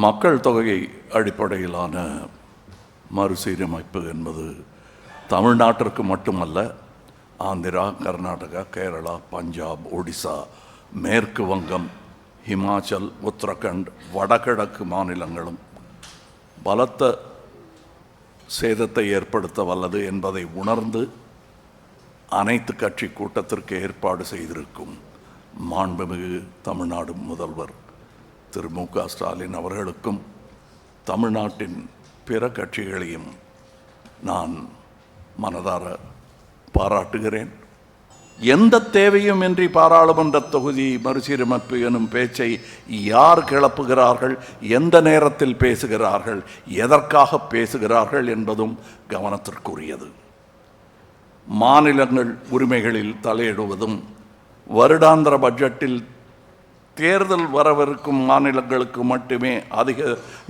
மக்கள் தொகை அடிப்படையிலான மறுசீரமைப்பு என்பது தமிழ்நாட்டிற்கு மட்டுமல்ல, ஆந்திரா, கர்நாடகா, கேரளா, பஞ்சாப், ஒடிசா, மேற்கு வங்கம், ஹிமாச்சல், உத்தரகண்ட், வடகிழக்கு மாநிலங்களும் பலத்த சேதத்தை ஏற்படுத்த வல்லது என்பதை உணர்ந்து அனைத்து கட்சி கூட்டத்திற்கு ஏற்பாடு செய்திருக்கும் மாண்புமிகு தமிழ்நாடு முதல்வர் திரு மு.க. ஸ்டாலின் அவர்களுக்கும் தமிழ்நாட்டின் பிற கட்சிகளையும் நான் மனதார பாராட்டுகிறேன். எந்த தேவையும் இன்றி பாராளுமன்ற தொகுதி மறுசீரமைப்பு எனும் பேச்சை யார் கிளப்புகிறார்கள், எந்த நேரத்தில் பேசுகிறார்கள், எதற்காக பேசுகிறார்கள் என்பதும் கவனத்திற்குரியது. மாநிலங்கள் உரிமைகளில் தலையிடுவதும், வருடாந்திர பட்ஜெட்டில் தேர்தல் வரவிருக்கும் மாநிலங்களுக்கு மட்டுமே அதிக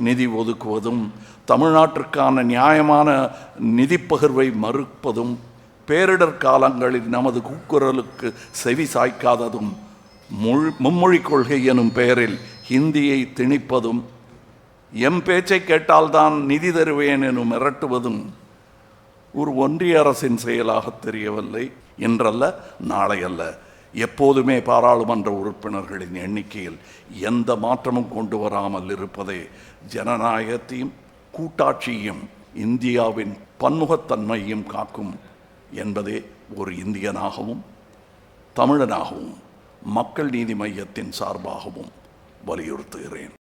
நிதி ஒதுக்குவதும், தமிழ்நாட்டிற்கான நியாயமான நிதி பகிர்வை மறுப்பதும், பேரிடர் காலங்களில் நமது கூக்குரலுக்கு செவி சாய்க்காததும், மும்மொழி கொள்கை எனும் பெயரில் ஹிந்தியை திணிப்பதும், எம் பேச்சை கேட்டால்தான் நிதி தருவேன் எனும் மிரட்டுவதும் ஒரு ஒன்றிய அரசின் செயலாக தெரியவில்லை. இன்றல்ல, நாளை அல்ல, எப்போதுமே பாராளுமன்ற உறுப்பினர்களின் எண்ணிக்கையில் எந்த மாற்றமும் கொண்டு வராமல் இருப்பதே ஜனநாயகத்தையும் கூட்டாட்சியையும் இந்தியாவின் பன்முகத்தன்மையும் காக்கும் என்பதே ஒரு இந்தியனாகவும் தமிழனாகவும் மக்கள் நீதி மையத்தின் சார்பாகவும் வலியுறுத்துகிறேன்.